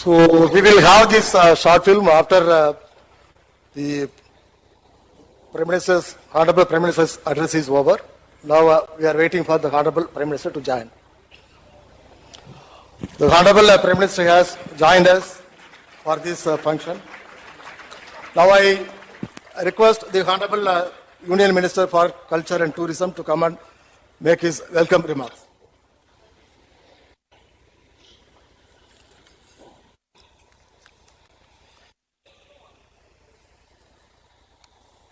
So we will have this short film after the Honorable Prime Minister's address is over. Now we are waiting for the Honorable Prime Minister to join. The Honorable Prime Minister has joined us for this function. Now I request the Honorable Union Minister for Culture and Tourism to come and make his welcome remarks.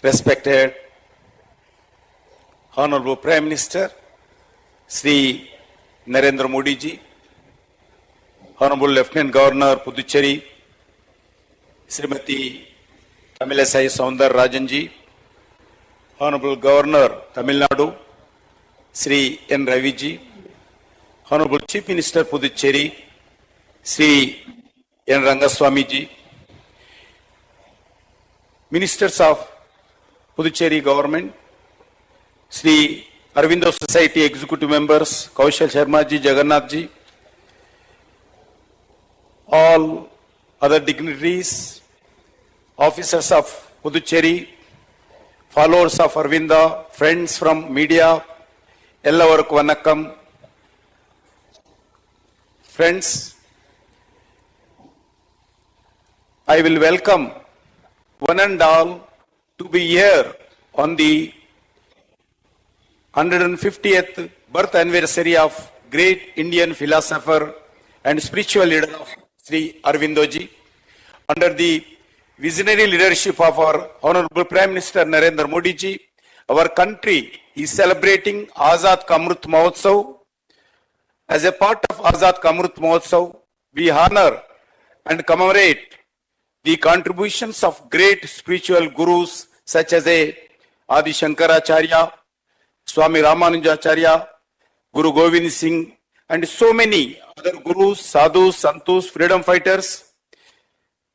Respected Honorable Prime Minister Sri Narendra Modi ji, Honorable Lieutenant Governor Puducherry Srimati Tamilisai Soundararajan ji, Honorable Governor Tamil Nadu Sri N. Ravi ji, Honorable Chief Minister Puducherry Sri N. Rangaswamy ji, Ministers of Puducherry Government, Sri Aurobindo Society Executive Members, Kaushal Sharma ji, Jagannath ji, all other dignitaries, officers of Puducherry, followers of Aurobindo, friends from media, Ellavarku Vanakkam. Friends, I will welcome one and all to be here on the 150th birth anniversary of great Indian philosopher and spiritual leader of Sri Aurobindo ji. Under the visionary leadership of our Honorable Prime Minister Narendra Modi ji, our country is celebrating Azad Ka Amrit Mahotsav. As a part of Azad Ka Amrit Mahotsav, we honor and commemorate the contributions of great spiritual gurus such as Adi Shankaracharya, Swami Ramanujacharya, Guru Govind Singh, and so many other gurus, sadhus, santus, freedom fighters,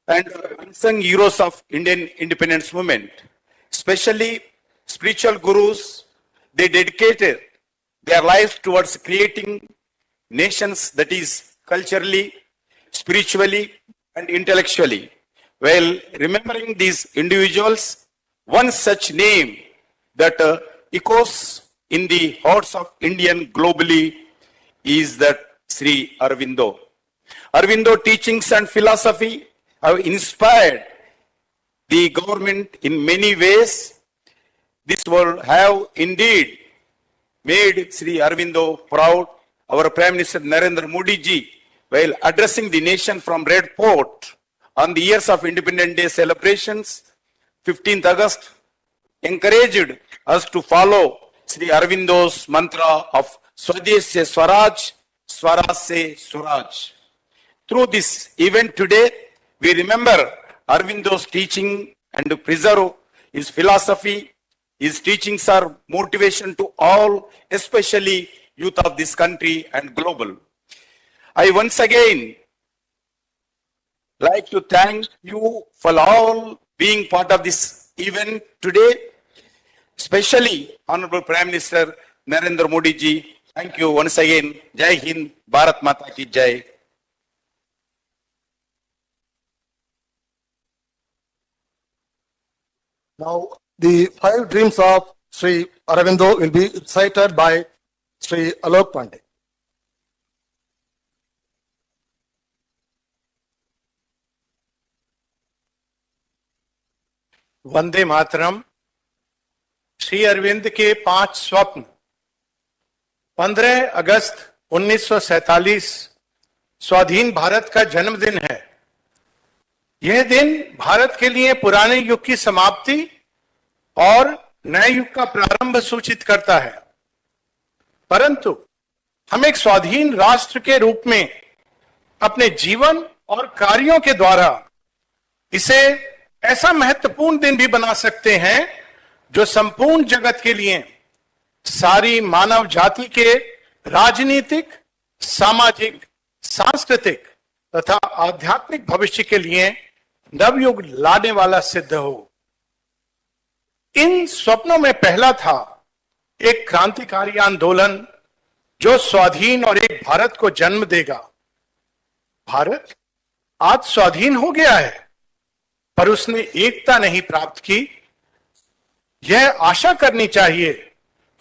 and unsung heroes of Indian independence movement. Especially spiritual gurus, they dedicated their lives towards creating nations that is culturally, spiritually, and intellectually. While remembering these individuals, one such name that echoes in the hearts of Indian globally is that Sri Aurobindo. Aurobindo teachings and philosophy have inspired the government in many ways. This will have indeed made Sri Aurobindo proud. Our Prime Minister Narendra Modi ji, while addressing the nation from Red Fort on the years of Independence Day celebrations, 15th August, encouraged us to follow Sri Aurobindo's mantra of Swadesh se Swaraj, Swaraj se Swaraj. Through this event today, we remember Aurobindo's teaching and preserve his philosophy. His teachings are motivation to all, especially youth of this country and global. I once again like to thank you for all being part of this event today, especially Honorable Prime Minister Narendra Modi ji. Thank you once again. Jai Hind, Bharat Mata ki Jai. Now the 5 dreams of Sri Aurobindo will be recited by Sri Alok Pandey. Vande Mataram. Shri Arvind के 5 स्वप्न। 15 अगस्त 1947 स्वाधीन भारत का जन्मदिन है। यह दिन भारत के लिए पुराने युग की समाप्ति और नए युग का प्रारंभ सूचित करता है, परंतु हम एक स्वाधीन राष्ट्र के रूप में अपने जीवन और कार्यों के द्वारा इसे ऐसा महत्वपूर्ण दिन भी बना सकते हैं जो संपूर्ण जगत के लिए, सारी मानव जाति के राजनीतिक, सामाजिक, सांस्कृतिक तथा आध्यात्मिक भविष्य के लिए नवयुग लाने वाला सिद्ध हो। इन स्वप्नों में पहला था एक क्रांतिकारी आंदोलन जो स्वाधीन और एक भारत को जन्म देगा। भारत आज स्वाधीन हो गया है, पर उसने एकता नहीं प्राप्त की। यह आशा करनी चाहिए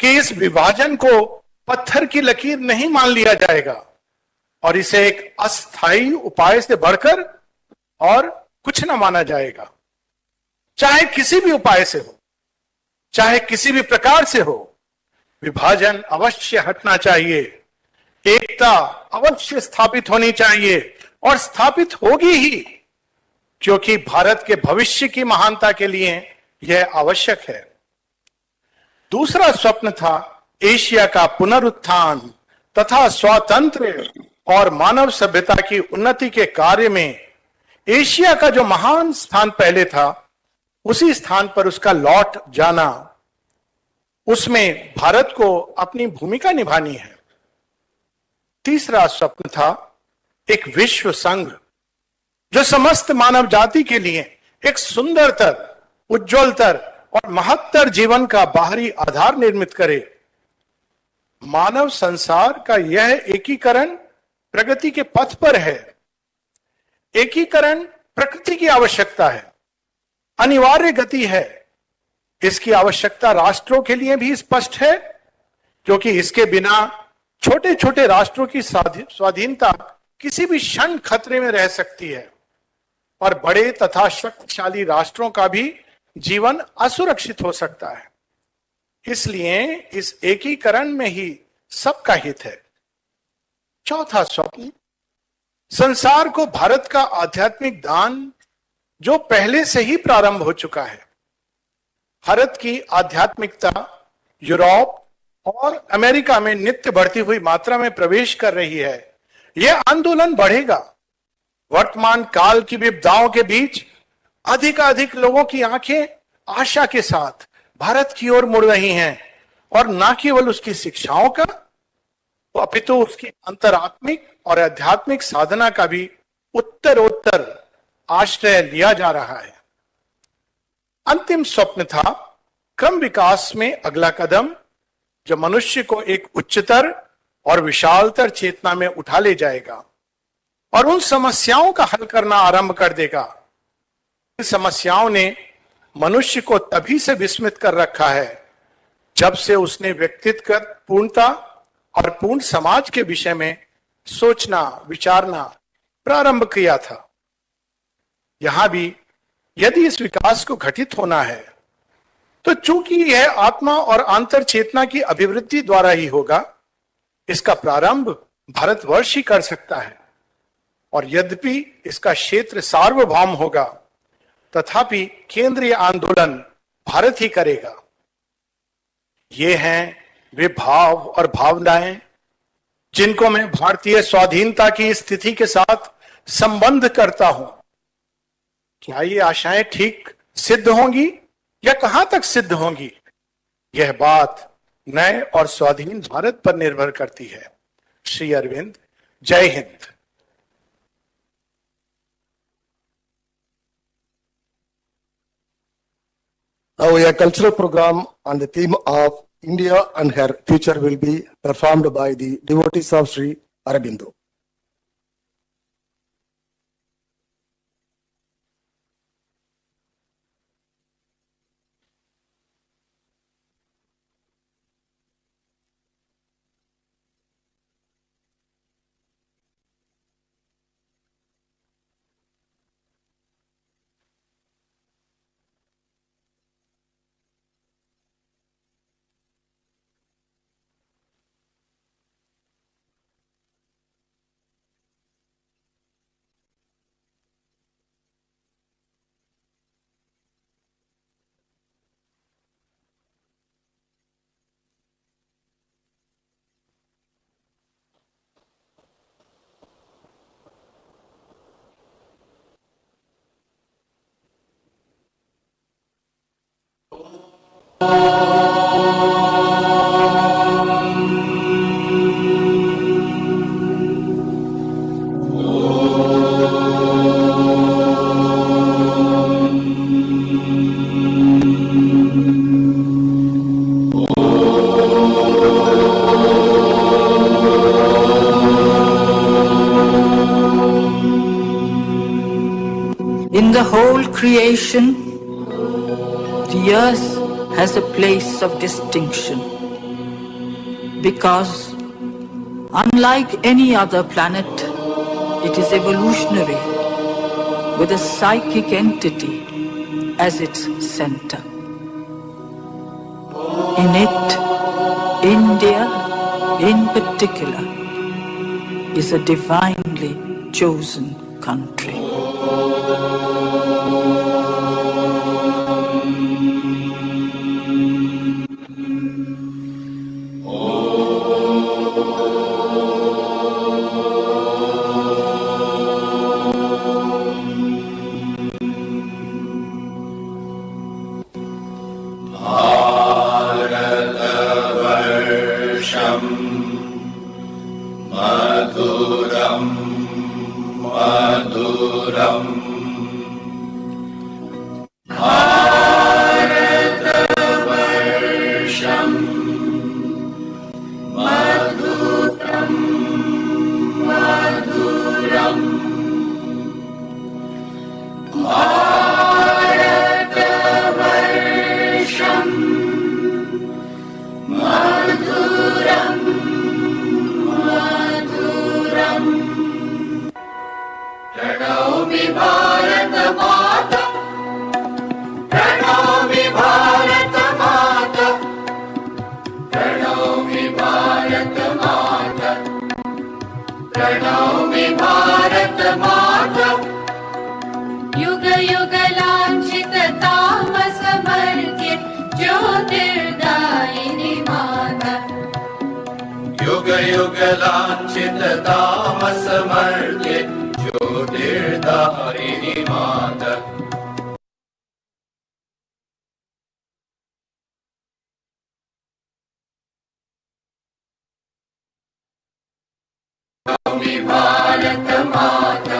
कि इस विभाजन को पत्थर की लकीर नहीं मान लिया जाएगा और इसे एक अस्थायी उपाय से बढ़कर और कुछ न माना जाएगा। चाहे किसी भी उपाय से हो, चाहे किसी भी प्रकार से हो, विभाजन अवश्य हटना चाहिए, एकता अवश्य स्थापित होनी चाहिए और स्थापित होगी ही, क्योंकि भारत के भविष्य की महानता के लिए यह आवश्यक है। दूसरा स्वप्न था एशिया का पुनरुत्थान तथा स्वातंत्र्य और मानव सभ्यता की उन्नति के कार्य में एशिया का जो महान स्थान पहले था, उसी स्थान पर उसका लौट जाना, उसमें भारत को अपनी भूमिका निभानी है। तीसरा स्वप्न था एक विश्व संघ जो समस्त मानव जाति के लिए एक सुंदरतर, उज्जवलतर और महत्तर जीवन का बाहरी आधार निर्मित करे। मानव संसार का यह एकीकरण प्रगति के पथ पर है। एकीकरण प्रकृति की आवश्यकता है, अनिवार्य गति है। इसकी आवश्यकता राष्ट्रों के लिए भी स्पष्ट है, क्योंकि इसके बिना छोटे छोटे राष्ट्रों की स्वाधीनता किसी भी क्षण खतरे में रह सकती है और बड़े तथा शक्तिशाली राष्ट्रों का भी जीवन असुरक्षित हो सकता है। इसलिए इस एकीकरण में ही सबका हित है। चौथा स्वप्न, संसार को भारत का आध्यात्मिक दान जो पहले से ही प्रारंभ हो चुका है। भारत की आध्यात्मिकता यूरोप और अमेरिका में नित्य बढ़ती हुई मात्रा में प्रवेश कर रही है। यह आंदोलन बढ़ेगा। वर्तमान काल की विपदाओं के बीच अधिकाधिक लोगों की आंखें आशा के साथ भारत की ओर मुड़ रही हैं और न केवल उसकी शिक्षाओं का, अपितु उसकी अंतरात्मिक और आध्यात्मिक साधना का भी उत्तरोत्तर आश्रय लिया जा रहा है। अंतिम स्वप्न था क्रम विकास में अगला कदम, जो मनुष्य को एक उच्चतर और विशालतर चेतना में उठा ले जाएगा और उन समस्याओं का हल करना आरंभ कर देगा। इन समस्याओं ने मनुष्य को तभी से विस्मित कर रखा है जब से उसने व्यक्तिगत पूर्णता और पूर्ण समाज के विषय में सोचना विचारना प्रारंभ किया था। यहां भी यदि इस विकास को घटित होना है तो चूंकि यह आत्मा और आंतर चेतना की अभिवृद्धि द्वारा ही होगा, इसका प्रारंभ भारतवर्ष ही कर सकता है। और यद्यपि इसका क्षेत्र सार्वभौम होगा, तथापि केंद्रीय आंदोलन भारत ही करेगा। ये हैं वे भाव और भावनाएं जिनको मैं भारतीय स्वाधीनता की स्थिति के साथ संबंध करता हूं। क्या ये आशाएं ठीक सिद्ध होंगी या कहां तक सिद्ध होंगी, यह बात नए और स्वाधीन भारत पर निर्भर करती है। श्री अरविंद। जय Hind. Now a cultural program on the theme of India and her future will be performed by the devotees of Sri Aurobindo. In the whole creation, the earth has a place of distinction because, unlike any other planet, it is evolutionary with a psychic entity as its center. In it, India in particular is a divinely chosen country. युग युगलांछित तामसमर्त्य ज्योतिर्दायिनी माता युग युगलांछित तामसमर्त्य ज्योतिर्दायिनी माता भारत माता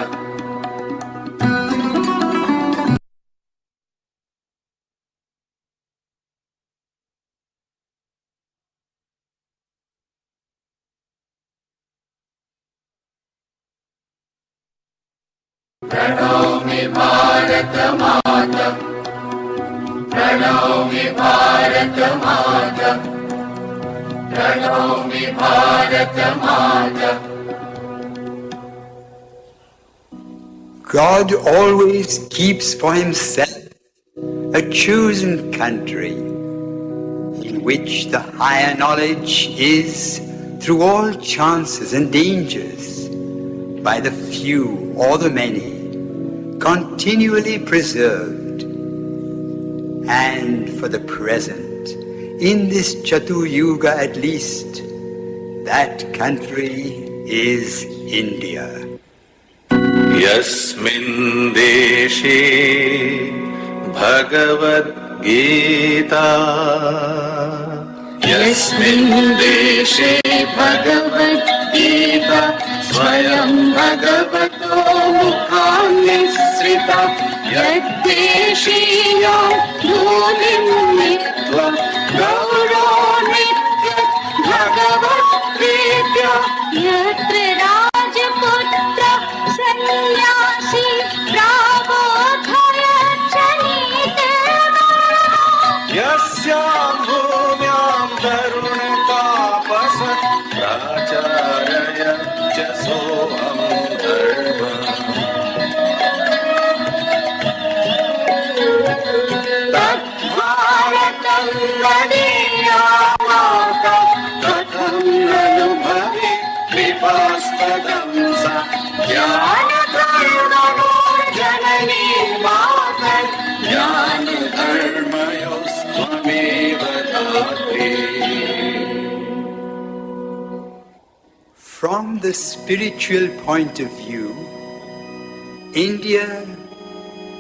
प्रणौमि भारत माता प्रणौमि भारत माता प्रणौमि भारत माता God always keeps for himself a chosen country in which the higher knowledge is, through all chances and dangers, by the few or the many, continually preserved. And for the present, in this Chatu Yuga at least, that country is India. यस्मिन् देशे भगवद्गीता यस्मिन् देशे भगवद्गीता स्वयं भगवतो मुखान्निःसृता यद्देशीयो धूलिं नीत्वा गौरो नित्य भगवद्गीता यत्र राजपुत्र सन्यासी प्राबोधयच्छनीते यस्यां भूम्यां तरुणतापस प्राचारयच्च सोऽहं धर्मः तद्भारतं मदीयमाता कथं ननु भवे कृपास्पदं सा ज्ञानधर्ममोर्जननी माता ज्ञानधर्मयोस्त्वमेव दात्री. From the spiritual point of view, India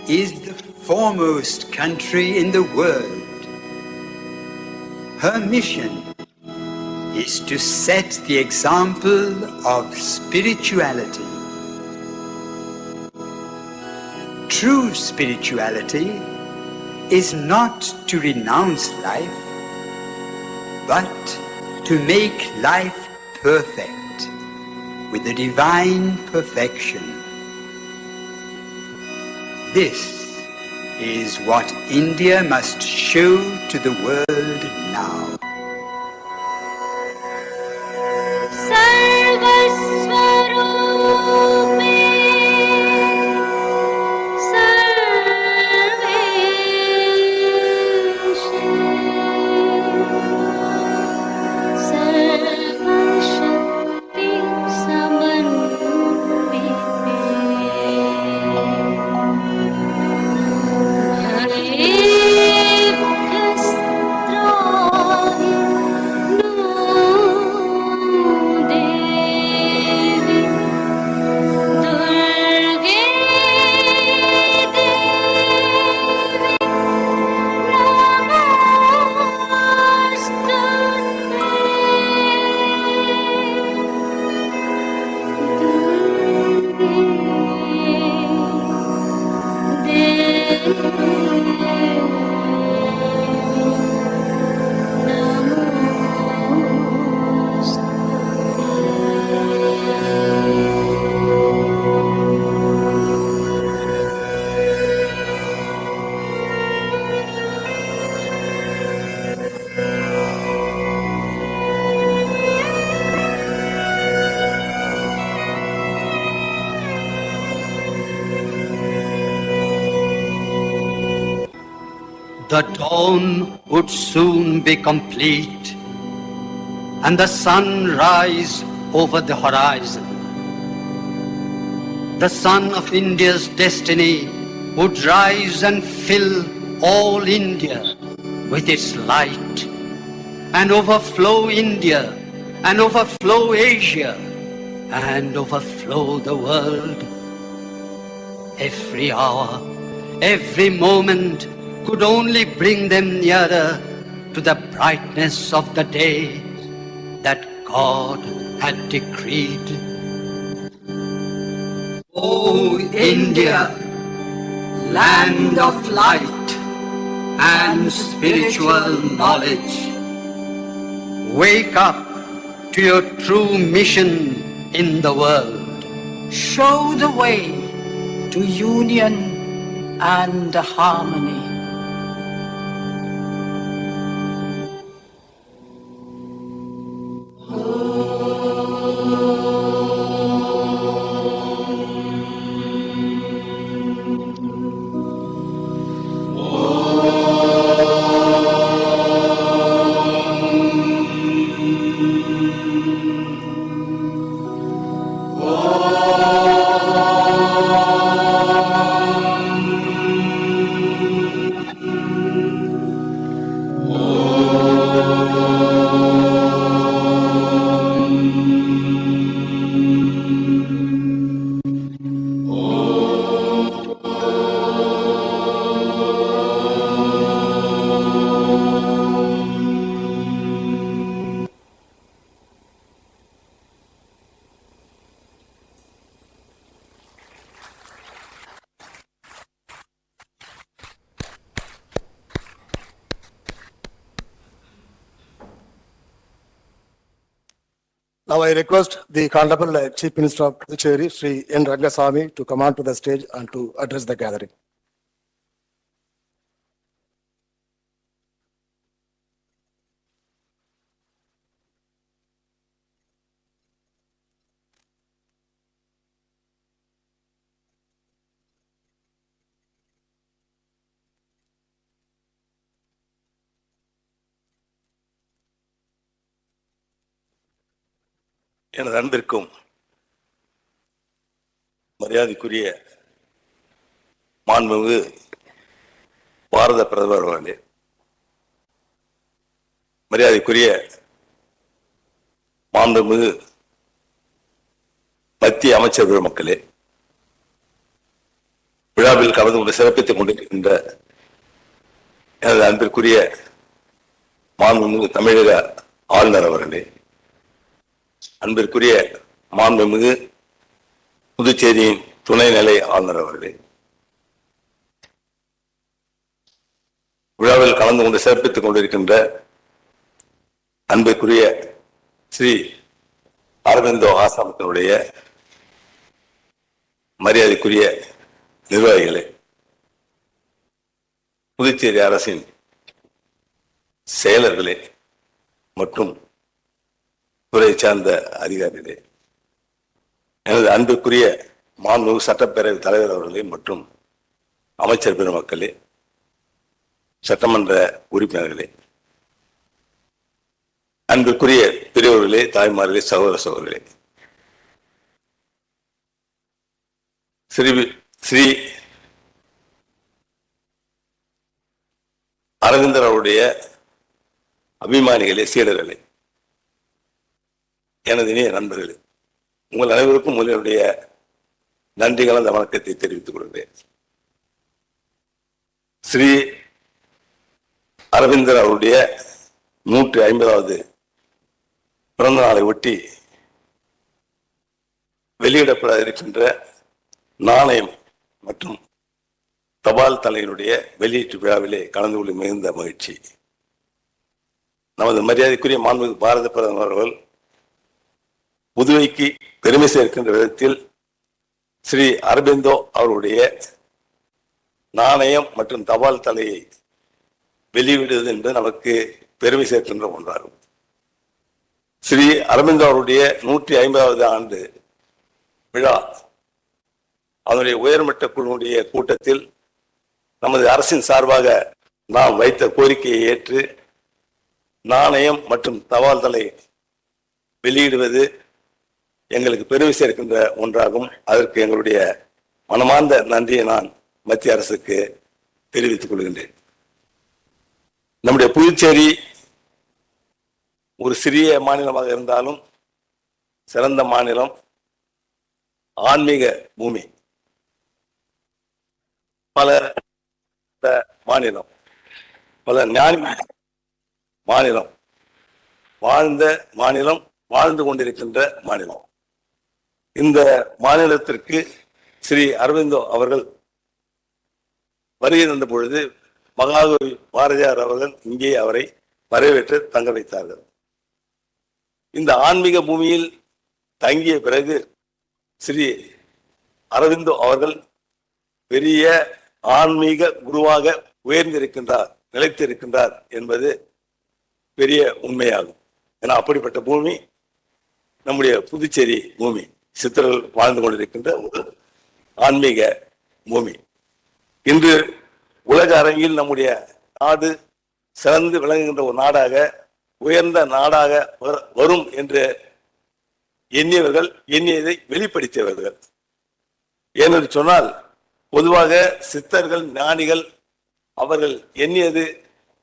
is the foremost country in the world. Her mission is to set the example of spirituality. True spirituality is not to renounce life, but to make life perfect with the divine perfection. this is what India must show to the world now. सर्वस्वरूपे सर्वेशे सर्वशक्ति समन्विते Devi Durge Devi The dawn would soon be complete, and the sun rise over the horizon. The sun of India's destiny would rise and fill all India with its light, and overflow India, and overflow Asia, and overflow the world. Every hour, every moment could only bring them nearer to the brightness of the day that God had decreed. O India, land of light and spiritual knowledge, wake up to your true mission in the world. Show the way to union and harmony. Now I request the Honorable Chief Minister of Puducherry, Sri N. Rangasamy, to come onto the stage and to address the gathering. எனது அன்பிற்கும் மரியாதைக்குரிய மாண்புமிகு பாரத பிரதமர் அவர்களே, மரியாதைக்குரிய மாண்புமிகு மத்திய அமைச்சர் பெருமக்களே, விழாவில் கலந்து கொண்டு சிறப்பித்துக் கொண்டிருக்கின்ற எனது அன்பிற்குரிய மாண்புமிகு தமிழக ஆளுநர் அவர்களே, அன்பிற்குரிய மாண்புமிகு புதுச்சேரியின் துணைநிலை ஆளுநர் அவர்களே, விழாவில் கலந்து கொண்டு சிறப்பித்துக் கொண்டிருக்கின்ற அன்பிற்குரிய ஸ்ரீ அரவிந்தோ ஆசிரமத்தினுடைய மரியாதைக்குரிய நிர்வாகிகளே, புதுச்சேரி அரசின் செயலர்களே மற்றும் துறை சார்ந்த அதிகாரிகளே, எனது அன்புக்குரிய மாண்புமிகு சட்டப்பேரவை தலைவர் அவர்களே மற்றும் அமைச்சர் பெருமக்களே, சட்டமன்ற உறுப்பினர்களே, அன்புக்குரிய பெரியவர்களே, தாய்மார்களே, சகோதர சகோதரர்களே, ஸ்ரீ அரவிந்தர் அவருடைய அபிமானிகளே, சீடர்களே, எனது இனிய நண்பர்களே, உங்கள் அனைவருக்கும் உங்களுடைய நன்றி கலந்த வணக்கத்தை தெரிவித்துக் கொள்கிறேன். ஸ்ரீ அரவிந்தர் அவருடைய 150வது பிறந்த நாளை ஒட்டி வெளியிடப்பட இருக்கின்ற நாணயம் மற்றும் தபால் தலையினுடைய வெளியீட்டு விழாவிலே கலந்து கொள்ள மிகுந்த மகிழ்ச்சி. நமது மரியாதைக்குரிய மாண்புமிகு பாரத பிரதமர் அவர்கள் புதுவைக்கு பெருமை சேர்க்கின்ற விதத்தில் ஸ்ரீ அரபிந்தோ அவருடைய நாணயம் மற்றும் தபால் தலையை வெளியிடுவது என்பது நமக்கு பெருமை சேர்க்கின்ற ஒன்றாகும். ஸ்ரீ அரவிந்தோ அவருடைய 150வது ஆண்டு விழா அதனுடைய உயர்மட்ட குழுவுடைய கூட்டத்தில் நமது அரசின் சார்பாக நாம் வைத்த கோரிக்கையை ஏற்று நாணயம் மற்றும் தபால் தலை வெளியிடுவது எங்களுக்கு பெருமை சேர்க்கின்ற ஒன்றாகும். அதற்கு எங்களுடைய மனமார்ந்த நன்றியை நான் மத்திய அரசுக்கு தெரிவித்துக் கொள்கின்றேன். நம்முடைய புதுச்சேரி ஒரு சிறிய மாநிலமாக இருந்தாலும் சிறந்த மாநிலம், ஆன்மீக பூமி, பல மாநிலம், பல ஞானி மாநிலம், வாழ்ந்த மாநிலம், வாழ்ந்து கொண்டிருக்கின்ற மாநிலம். இந்த மாநிலத்திற்கு ஸ்ரீ அரவிந்தோ அவர்கள் வருகை தந்த பொழுது மகாகவி பாரதியார் அவர்கள் இங்கே அவரை வரவேற்று தங்க வைத்தார்கள். இந்த ஆன்மீக பூமியில் தங்கிய பிறகு ஸ்ரீ அரவிந்தோ அவர்கள் பெரிய ஆன்மீக குருவாக உயர்ந்திருக்கின்றார், நிலைத்திருக்கின்றார் என்பது பெரிய உண்மையாகும். ஏன்னா அப்படிப்பட்ட பூமி நம்முடைய புதுச்சேரி பூமி, சித்தர்கள் வாழ்ந்து கொண்டிருக்கின்ற ஒரு ஆன்மீக பூமி. இன்று உலக அரங்கில் நம்முடைய நாடு சிறந்து விளங்குகின்ற ஒரு நாடாக, உயர்ந்த நாடாக வரும் என்று எண்ணியவர்கள் எண்ணியதை வெளிப்படுத்தியவர்கள். ஏனென்று சொன்னால் பொதுவாக சித்தர்கள், ஞானிகள் அவர்கள் எண்ணியது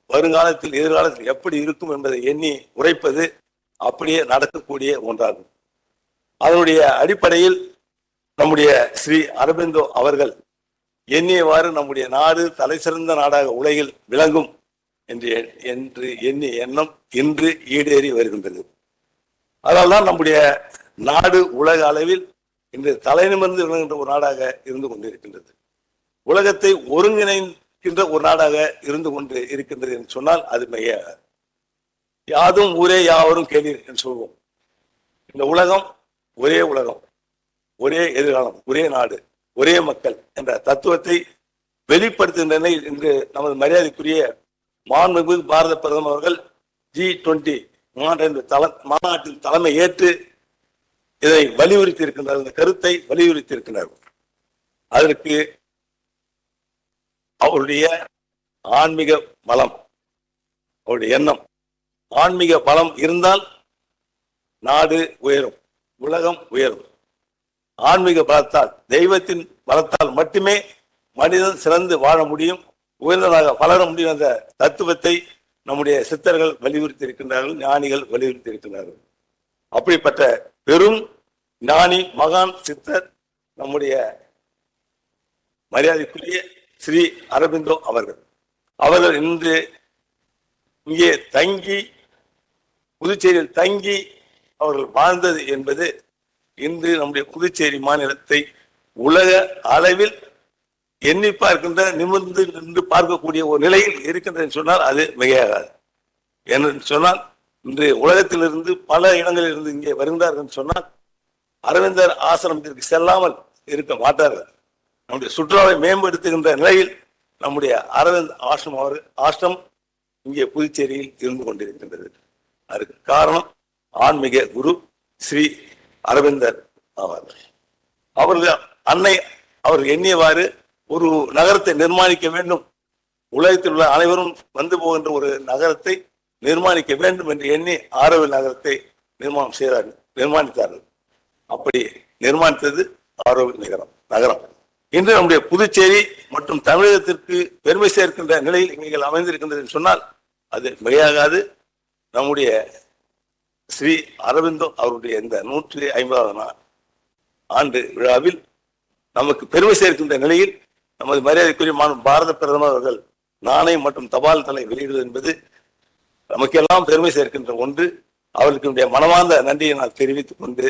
வருங்காலத்தில் எதிர்காலத்தில் எப்படி இருக்கும் என்பதை எண்ணி உரைப்பது அப்படியே நடக்கக்கூடிய ஒன்றாகும். அதனுடைய அடிப்படையில் நம்முடைய ஸ்ரீ அரபிந்தோ அவர்கள் எண்ணியவாறு நம்முடைய நாடு தலை சிறந்த நாடாக உலகில் விளங்கும் என்று எண்ணிய எண்ணம் இன்று ஈடேறி வருகின்றது. அதனால்தான் நம்முடைய நாடு உலக அளவில் இன்று தலை நிமிர்ந்து விளங்குகின்ற ஒரு நாடாக இருந்து கொண்டிருக்கின்றது. உலகத்தை ஒருங்கிணைக்கின்ற ஒரு நாடாக இருந்து கொண்டு இருக்கின்றது என்று சொன்னால் அது மிக யாதும் ஊரே யாவரும் கேளீர் என்று சொல்வோம். இந்த உலகம் ஒரே உலகம், ஒரே எதிர்காலம், ஒரே நாடு, ஒரே மக்கள் என்ற தத்துவத்தை வெளிப்படுத்துகின்ற நிலையில் இன்று நமது மரியாதைக்குரிய மாண்புமிகு பாரத பிரதமர் அவர்கள் G20 மாநாட்டில் தலைமை ஏற்று இதை வலியுறுத்தி இருக்கின்றார், இந்த கருத்தை வலியுறுத்தி இருக்கின்றார். அதற்கு அவருடைய ஆன்மீக பலம், அவருடைய எண்ணம், ஆன்மீக பலம் இருந்தால் நாடு உயரும், உலகம் உயரும். ஆன்மீக பலத்தால், தெய்வத்தின் பலத்தால் மட்டுமே மனிதன் சிறந்து வாழ முடியும், உயர்ந்ததாக வளர முடியும் என்ற தத்துவத்தை நம்முடைய சித்தர்கள் வலியுறுத்தி இருக்கின்றார்கள், ஞானிகள் வலியுறுத்தி இருக்கின்றார்கள். அப்படிப்பட்ட பெரும் ஞானி, மகான், சித்தர் நம்முடைய மரியாதைக்குரிய ஸ்ரீ அரபிந்தோ அவர்கள் இன்று இங்கே தங்கி, புதுச்சேரியில் தங்கி அவர்கள் வாழ்ந்தது என்பது இன்று நம்முடைய புதுச்சேரி மாநிலத்தை உலக அளவில் எண்ணி பார்க்கின்ற, நிமிர்ந்து நின்று பார்க்கக்கூடிய ஒரு நிலையில் இருக்கின்றது சொன்னால் அது மிகையாகாது. என்று சொன்னால் இன்று உலகத்திலிருந்து பல இடங்களில் இருந்து இங்கே வருகிறார்கள் சொன்னால் அரவிந்தர் ஆசிரமத்திற்கு செல்லாமல் இருக்க மாட்டார்கள். நம்முடைய சுற்றுலாவை மேம்படுத்துகின்ற நிலையில் நம்முடைய அரவிந்த் ஆசிரம் இங்கே புதுச்சேரியில் இருந்து கொண்டிருக்கின்றது. அதுக்கு காரணம் ஆன்மீக குரு ஸ்ரீ அரவிந்தர் ஆவார். அவர்கள் அன்னை அவர் எண்ணியவாறு ஒரு நகரத்தை நிர்மாணிக்க வேண்டும், உலகத்தில் உள்ள அனைவரும் வந்து போகின்ற ஒரு நகரத்தை நிர்மாணிக்க வேண்டும் என்று எண்ணி ஆரோவில் நகரத்தை நிர்மாணித்தார்கள். அப்படி நிர்மாணித்தது ஆரோவில் நகரம். இன்று நம்முடைய புதுச்சேரி மற்றும் தமிழகத்திற்கு பெருமை சேர்க்கின்ற நிலையில் நீங்கள் அமைந்திருக்கின்றது சொன்னால் அது மிகையாகாது. நம்முடைய ஸ்ரீ அரவிந்தோ அவருடைய இந்த 150வது ஆண்டு விழாவில் நமக்கு பெருமை சேர்க்கின்ற நிலையில் நமது மரியாதைக்குரிய பாரத பிரதமர் அவர்கள் நாணயம் மற்றும் தபால் தலை வெளியிடுவது என்பது நமக்கெல்லாம் பெருமை சேர்க்கின்ற ஒன்று. அவர்களுக்கு மனமார்ந்த நன்றியை நான் தெரிவித்துக் கொண்டு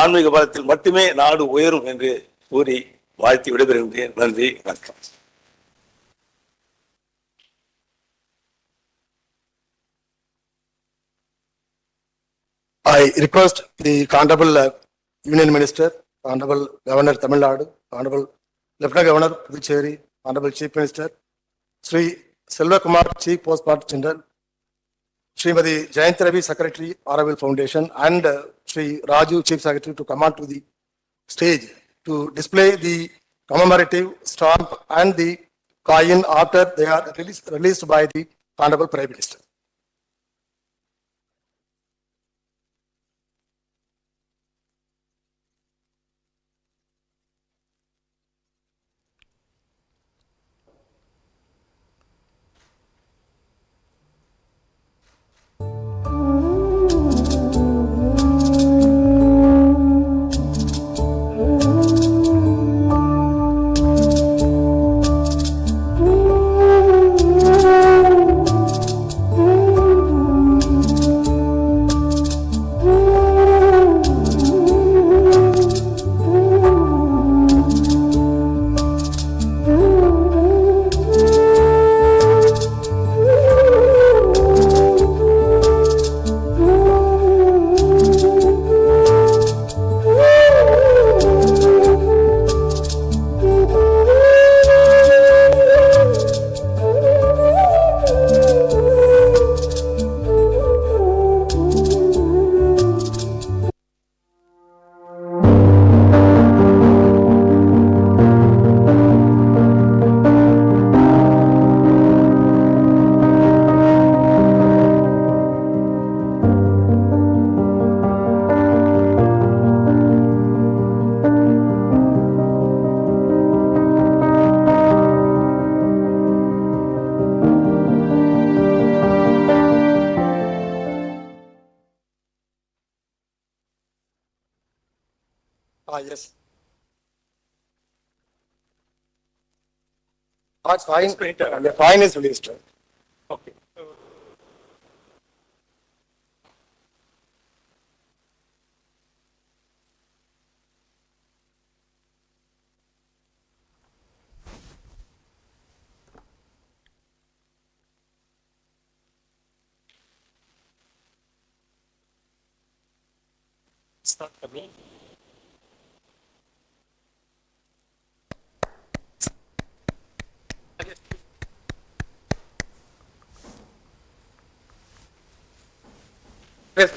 ஆன்மீக பலத்தில் மட்டுமே நாடு உயரும் என்று கூறி வாழ்த்தி விடைபெறுகின்றேன். நன்றி, வணக்கம். I request the Honorable Union Minister, Honorable Governor Tamil Nadu, Honorable Lieutenant Governor Puducherry, Honorable Chief Minister, Sri Selva Kumar, Chief Postmaster General, Srimati Jayanti Ravi, Secretary, Auroville Foundation, and Sri Raju, Chief Secretary, to come on to the stage to display the commemorative stamp and the coin after they are released by the Honorable Prime Minister. Yes. Fine. The fine is released. Okay. Start coming. Yes.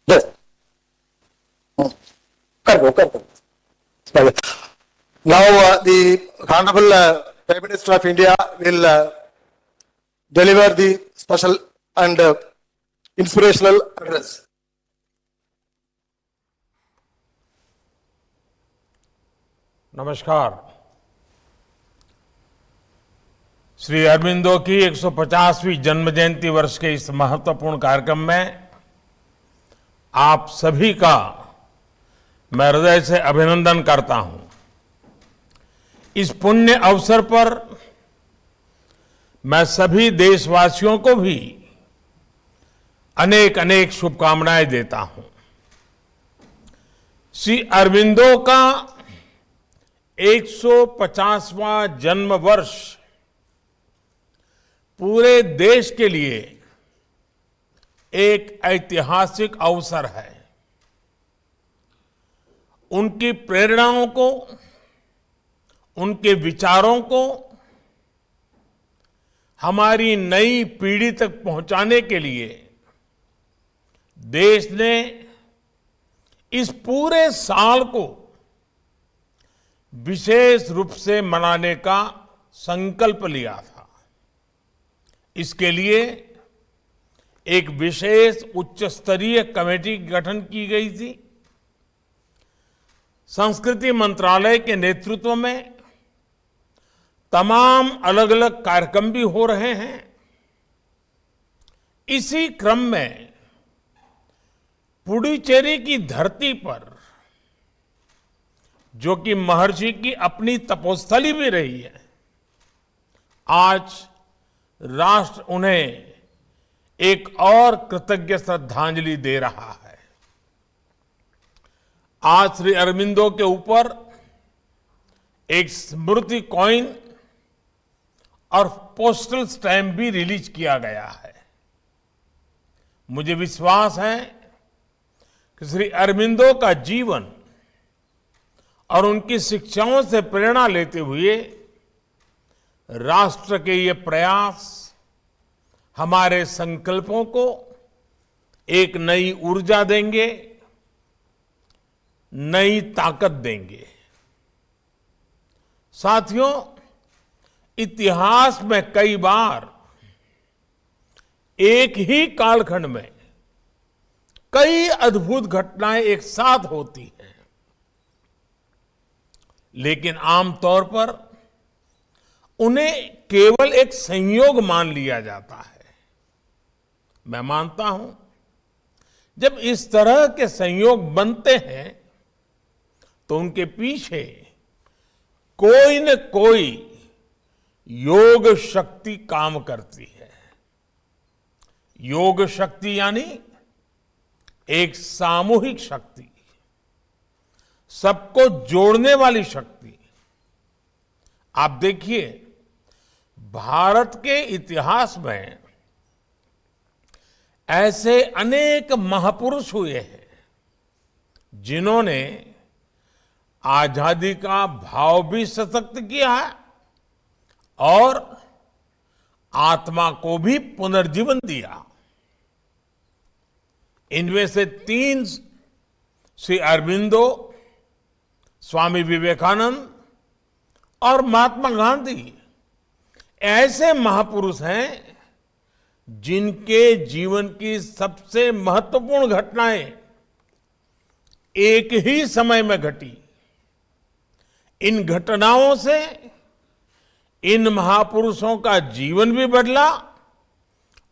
Now, the Honorable Prime Minister of India will deliver the special and inspirational address. नमस्कार। श्री अरबिंदो की 150वीं जन्म जयंती वर्ष के इस महत्वपूर्ण कार्यक्रम में आप सभी का मैं हृदय से अभिनंदन करता हूं। इस पुण्य अवसर पर मैं सभी देशवासियों को भी अनेक अनेक शुभकामनाएं देता हूं। श्री अरबिंदो का 150वां जन्म वर्ष पूरे देश के लिए एक ऐतिहासिक अवसर है। उनकी प्रेरणाओं को, उनके विचारों को हमारी नई पीढ़ी तक पहुंचाने के लिए देश ने इस पूरे साल को विशेष रूप से मनाने का संकल्प लिया था। इसके लिए एक विशेष उच्च स्तरीय कमेटी गठन की गई थी। संस्कृति मंत्रालय के नेतृत्व में तमाम अलग अलग कार्यक्रम भी हो रहे हैं। इसी क्रम में पुडुचेरी की धरती पर, जो कि महर्षि की अपनी तपोस्थली भी रही है, आज राष्ट्र उन्हें एक और कृतज्ञ श्रद्धांजलि दे रहा है। आज श्री अरबिंदो के ऊपर एक स्मृति कॉइन और पोस्टल स्टैम्प भी रिलीज किया गया है। मुझे विश्वास है कि श्री अरबिंदो का जीवन और उनकी शिक्षाओं से प्रेरणा लेते हुए राष्ट्र के ये प्रयास हमारे संकल्पों को एक नई ऊर्जा देंगे, नई ताकत देंगे। साथियों, इतिहास में कई बार एक ही कालखंड में कई अद्भुत घटनाएं एक साथ होती हैं, लेकिन आमतौर पर उन्हें केवल एक संयोग मान लिया जाता है। मैं मानता हूं, जब इस तरह के संयोग बनते हैं तो उनके पीछे कोई न कोई योग शक्ति काम करती है। योग शक्ति यानी एक सामूहिक शक्ति, सबको जोड़ने वाली शक्ति। आप देखिए, भारत के इतिहास में ऐसे अनेक महापुरुष हुए हैं जिन्होंने आजादी का भाव भी सशक्त किया है और आत्मा को भी पुनर्जीवन दिया। इनमें से 3 श्री अरबिंदो, स्वामी विवेकानंद और महात्मा गांधी ऐसे महापुरुष हैं जिनके जीवन की सबसे महत्वपूर्ण घटनाएं एक ही समय में घटी। इन घटनाओं से इन महापुरुषों का जीवन भी बदला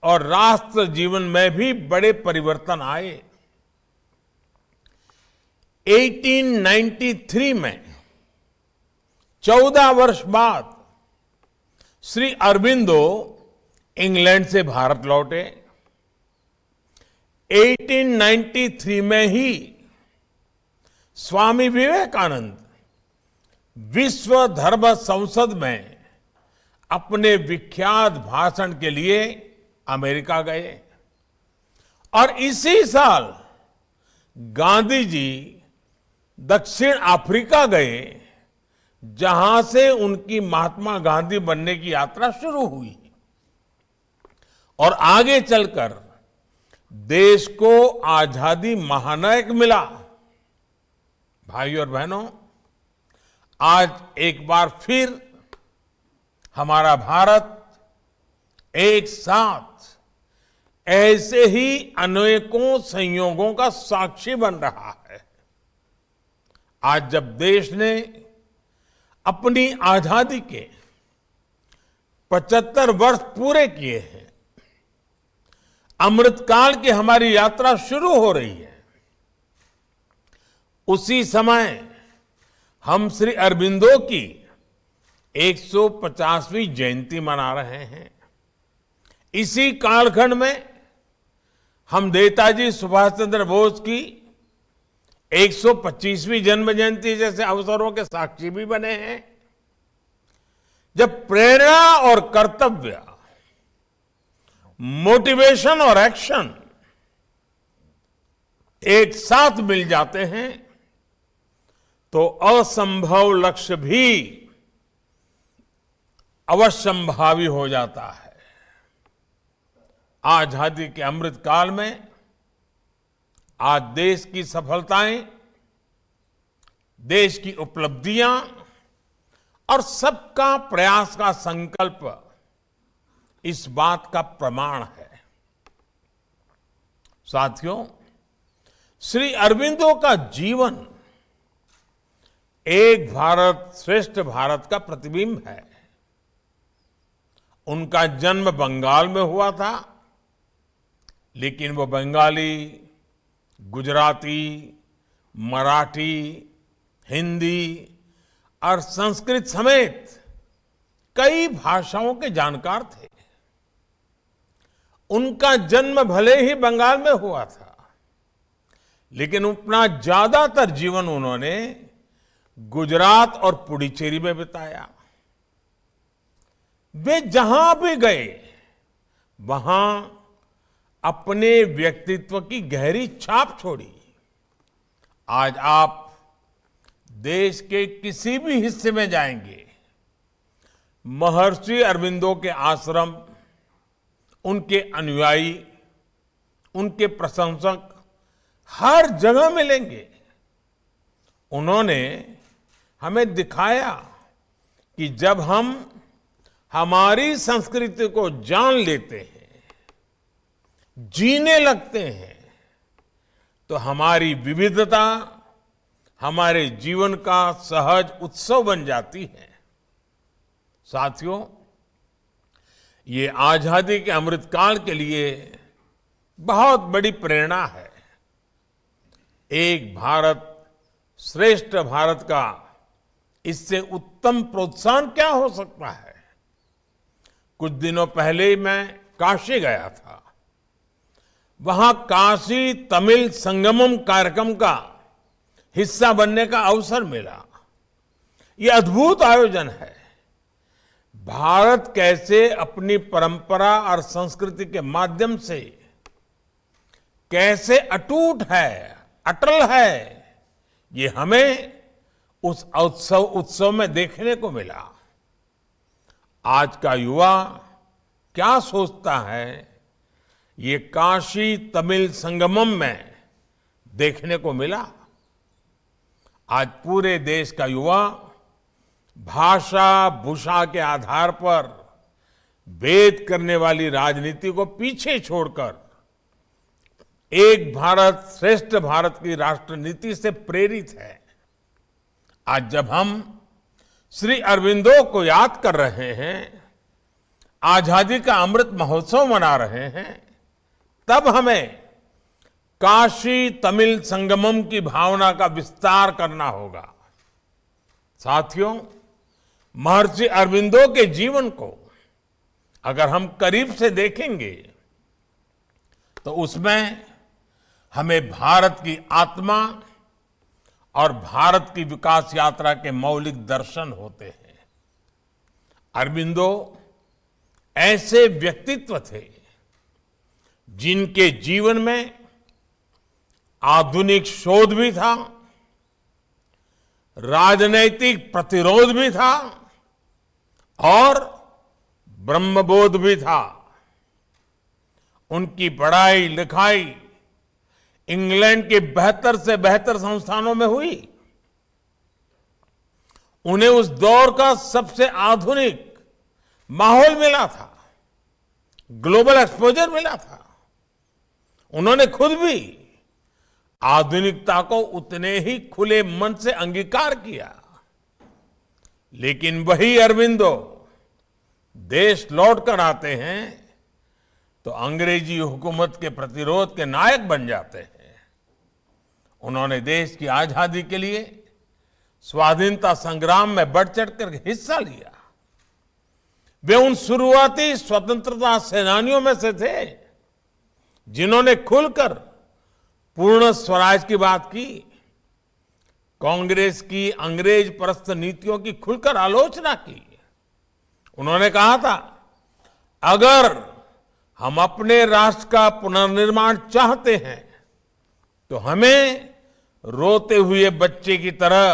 और राष्ट्र जीवन में भी बड़े परिवर्तन आए। 1893 में 14 वर्ष बाद श्री अरबिंदो इंग्लैंड से भारत लौटे। 1893 में ही स्वामी विवेकानंद विश्व धर्म संसद में अपने विख्यात भाषण के लिए अमेरिका गए और इसी साल गांधी जी दक्षिण अफ्रीका गए, जहां से उनकी महात्मा गांधी बनने की यात्रा शुरू हुई और आगे चलकर देश को आजादी महानायक मिला। भाई और बहनों, आज एक बार फिर हमारा भारत एक साथ ऐसे ही अनेकों संयोगों का साक्षी बन रहा है। आज जब देश ने अपनी आजादी के 75 वर्ष पूरे किए हैं, अमृतकाल की हमारी यात्रा शुरू हो रही है, उसी समय हम श्री अरबिंदो की 150वीं जयंती मना रहे हैं। इसी कालखंड में हम नेताजी सुभाष चंद्र बोस की 125वीं जन्म जयंती जैसे अवसरों के साक्षी भी बने हैं, जब प्रेरणा और कर्तव्य, मोटिवेशन और एक्शन एक साथ मिल जाते हैं तो असंभव लक्ष्य भी अवश्यंभावी हो जाता है। आजादी के अमृत काल में आज देश की सफलताएं, देश की उपलब्धियां और सबका प्रयास का संकल्प इस बात का प्रमाण है। साथियों, श्री अरबिंदो का जीवन एक भारत श्रेष्ठ भारत का प्रतिबिंब है। उनका जन्म बंगाल में हुआ था, लेकिन वो बंगाली, गुजराती, मराठी, हिंदी और संस्कृत समेत कई भाषाओं के जानकार थे। उनका जन्म भले ही बंगाल में हुआ था, लेकिन अपना ज्यादातर जीवन उन्होंने गुजरात और पुडुचेरी में बिताया। वे जहां भी गए वहां अपने व्यक्तित्व की गहरी छाप छोड़ी। आज आप देश के किसी भी हिस्से में जाएंगे, महर्षि अरबिंदो के आश्रम, उनके अनुयायी, उनके प्रशंसक हर जगह मिलेंगे। उन्होंने हमें दिखाया कि जब हम हमारी संस्कृति को जान लेते हैं, जीने लगते हैं, तो हमारी विविधता हमारे जीवन का सहज उत्सव बन जाती है। साथियों, ये आजादी के अमृतकाल के लिए बहुत बड़ी प्रेरणा है। एक भारत श्रेष्ठ भारत का इससे उत्तम प्रोत्साहन क्या हो सकता है। कुछ दिनों पहले ही मैं काशी गया था। वहां काशी तमिल संगमम कार्यक्रम का हिस्सा बनने का अवसर मिला। यह अद्भुत आयोजन है। भारत कैसे अपनी परंपरा और संस्कृति के माध्यम से कैसे अटूट है, अटल है, ये हमें उस उत्सव में देखने को मिला। आज का युवा क्या सोचता है, ये काशी तमिल संगमम में देखने को मिला। आज पूरे देश का युवा भाषा भूषा के आधार पर भेद करने वाली राजनीति को पीछे छोड़कर एक भारत श्रेष्ठ भारत की राष्ट्र नीति से प्रेरित है। आज जब हम श्री अरबिंदो को याद कर रहे हैं, आजादी का अमृत महोत्सव मना रहे हैं, तब हमें काशी तमिल संगमम की भावना का विस्तार करना होगा। साथियों, महर्षि अरबिंदो के जीवन को अगर हम करीब से देखेंगे तो उसमें हमें भारत की आत्मा और भारत की विकास यात्रा के मौलिक दर्शन होते हैं। अरबिंदो ऐसे व्यक्तित्व थे जिनके जीवन में आधुनिक शोध भी था, राजनैतिक प्रतिरोध भी था और ब्रह्मबोध भी था। उनकी पढ़ाई लिखाई इंग्लैंड के बेहतर से बेहतर संस्थानों में हुई। उन्हें उस दौर का सबसे आधुनिक माहौल मिला था, ग्लोबल एक्सपोजर मिला था। उन्होंने खुद भी आधुनिकता को उतने ही खुले मन से अंगीकार किया। लेकिन वही अरबिंदो देश लौट कर आते हैं तो अंग्रेजी हुकूमत के प्रतिरोध के नायक बन जाते हैं। उन्होंने देश की आजादी के लिए स्वाधीनता संग्राम में बढ़ चढ़कर हिस्सा लिया। वे उन शुरुआती स्वतंत्रता सेनानियों में से थे जिन्होंने खुलकर पूर्ण स्वराज की बात की। कांग्रेस की अंग्रेज परस्त नीतियों की खुलकर आलोचना की। उन्होंने कहा था, अगर हम अपने राष्ट्र का पुनर्निर्माण चाहते हैं तो हमें रोते हुए बच्चे की तरह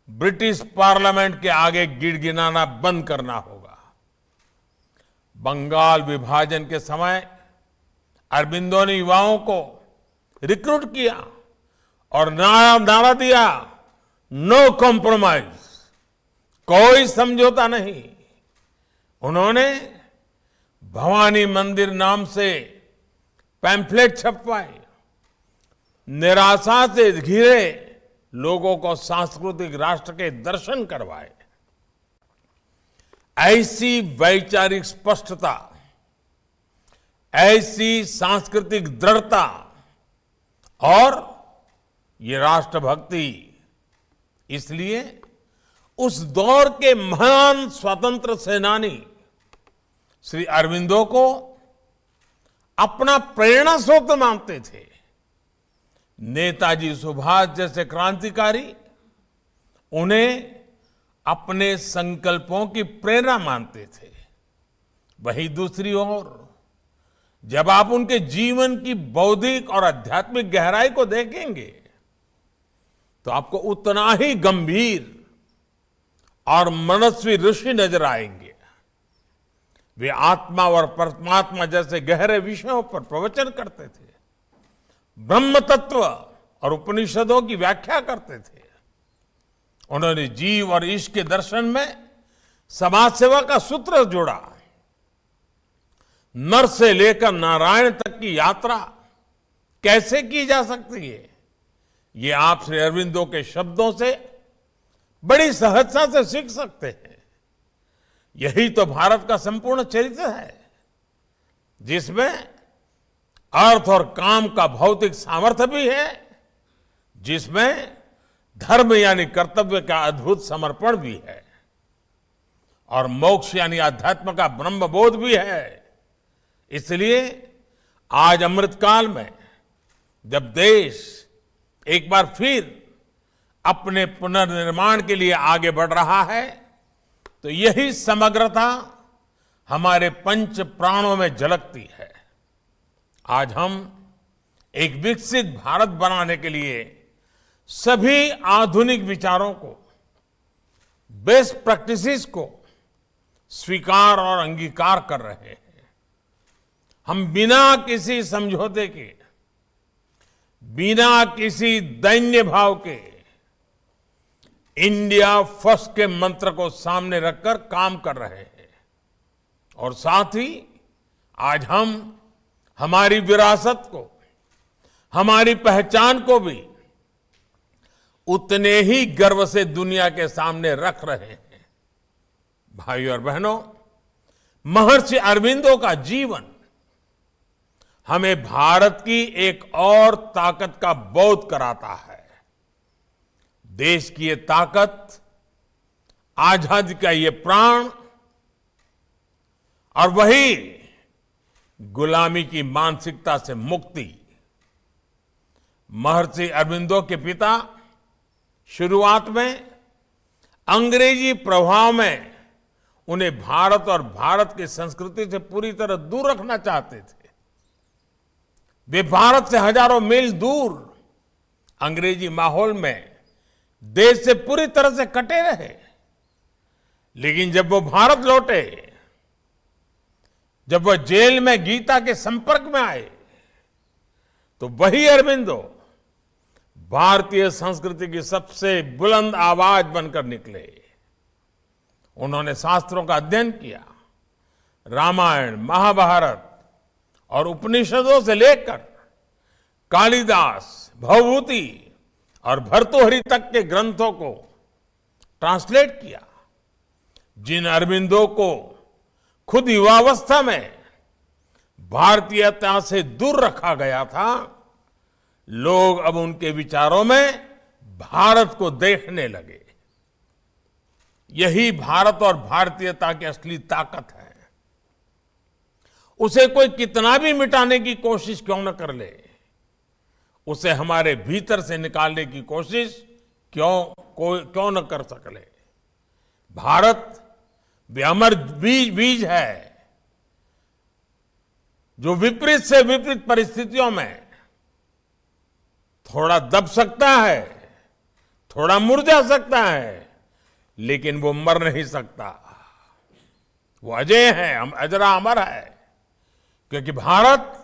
ब्रिटिश पार्लियामेंट के आगे गिड़गिड़ाना बंद करना होगा। बंगाल विभाजन के समय अरबिंदो ने युवाओं को रिक्रूट किया और नारा दिया, नो कॉम्प्रोमाइज, कोई समझौता नहीं। उन्होंने भवानी मंदिर नाम से पैम्फलेट छपवाए, निराशा से घिरे लोगों को सांस्कृतिक राष्ट्र के दर्शन करवाए। ऐसी वैचारिक स्पष्टता, ऐसी सांस्कृतिक दृढ़ता और ये राष्ट्रभक्ति, इसलिए उस दौर के महान स्वतंत्र सेनानी श्री अरबिंदो को अपना प्रेरणा स्रोत मानते थे। नेताजी सुभाष जैसे क्रांतिकारी उन्हें अपने संकल्पों की प्रेरणा मानते थे। वहीं दूसरी ओर जब आप उनके जीवन की बौद्धिक और आध्यात्मिक गहराई को देखेंगे तो आपको उतना ही गंभीर और मनस्वी ऋषि नजर आएंगे। वे आत्मा और परमात्मा जैसे गहरे विषयों पर प्रवचन करते थे, ब्रह्म तत्व और उपनिषदों की व्याख्या करते थे। उन्होंने जीव और ईश के दर्शन में समाज सेवा का सूत्र जोड़ा। नर से लेकर नारायण तक की यात्रा कैसे की जा सकती है, ये आप श्री अरबिंदो के शब्दों से बड़ी सहजता से सीख सकते हैं। यही तो भारत का संपूर्ण चरित्र है, जिसमें अर्थ और काम का भौतिक सामर्थ्य भी है, जिसमें धर्म यानी कर्तव्य का अद्भुत समर्पण भी है और मोक्ष यानी अध्यात्म का ब्रह्मबोध भी है। इसलिए आज अमृतकाल में जब देश एक बार फिर अपने पुनर्निर्माण के लिए आगे बढ़ रहा है तो यही समग्रता हमारे पंच प्राणों में झलकती है। आज हम एक विकसित भारत बनाने के लिए सभी आधुनिक विचारों को, बेस्ट प्रैक्टिसेस को स्वीकार और अंगीकार कर रहे हैं। हम बिना किसी समझौते के, बिना किसी दैन्य भाव के इंडिया फर्स्ट के मंत्र को सामने रखकर काम कर रहे हैं और साथ ही आज हम हमारी विरासत को, हमारी पहचान को भी उतने ही गर्व से दुनिया के सामने रख रहे हैं। भाइयों और बहनों, महर्षि अरबिंदो का जीवन हमें भारत की एक और ताकत का बोध कराता है। देश की ये ताकत, आजादी का ये प्राण और वही गुलामी की मानसिकता से मुक्ति। महर्षि अरबिंदो के पिता शुरुआत में अंग्रेजी प्रभाव में उन्हें भारत और भारत की संस्कृति से पूरी तरह दूर रखना चाहते थे। वे भारत से हजारों मील दूर अंग्रेजी माहौल में देश से पूरी तरह से कटे रहे। लेकिन जब वो भारत लौटे जब वह जेल में गीता के संपर्क में आए तो वही अरबिंदो भारतीय संस्कृति की सबसे बुलंद आवाज बनकर निकले। उन्होंने शास्त्रों का अध्ययन किया, रामायण, महाभारत और उपनिषदों से लेकर कालिदास, भवभूति और भर्तृहरि तक के ग्रंथों को ट्रांसलेट किया। जिन अरबिंदो को खुद युवावस्था में भारतीयता से दूर रखा गया था, लोग अब उनके विचारों में भारत को देखने लगे। यही भारत और भारतीयता की असली ताकत है। उसे कोई कितना भी मिटाने की कोशिश क्यों न कर ले, उसे हमारे भीतर से निकालने की कोशिश क्यों न कर सकले। भारत भी अमर बीज है जो विपरीत से विपरीत परिस्थितियों में थोड़ा दब सकता है, थोड़ा मुरझा सकता है, लेकिन वो मर नहीं सकता। वो अजय है, अजरा अमर है, क्योंकि भारत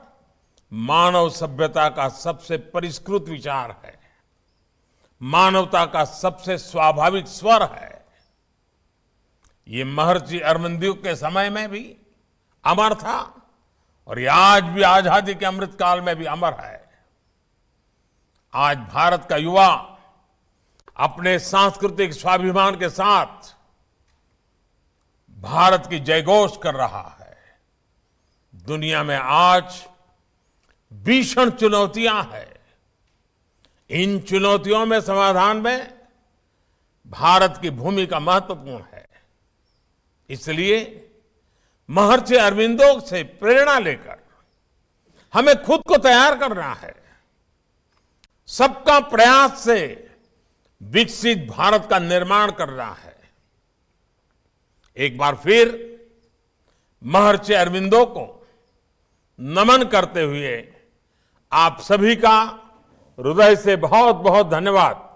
मानव सभ्यता का सबसे परिष्कृत विचार है, मानवता का सबसे स्वाभाविक स्वर है। ये महर्षि अरविंदो के समय में भी अमर था और ये आज भी आजादी के अमृत काल में भी अमर है। आज भारत का युवा अपने सांस्कृतिक स्वाभिमान के साथ भारत की जयघोष कर रहा है। दुनिया में आज भीषण चुनौतियां हैं। इन चुनौतियों में समाधान में भारत की भूमिका महत्वपूर्ण है। इसलिए महर्षि अरविंदो से प्रेरणा लेकर हमें खुद को तैयार करना है। सबका प्रयास से विकसित भारत का निर्माण करना है। एक बार फिर महर्षि अरविंदो को नमन करते हुए आप सभी का हृदय से बहुत बहुत धन्यवाद।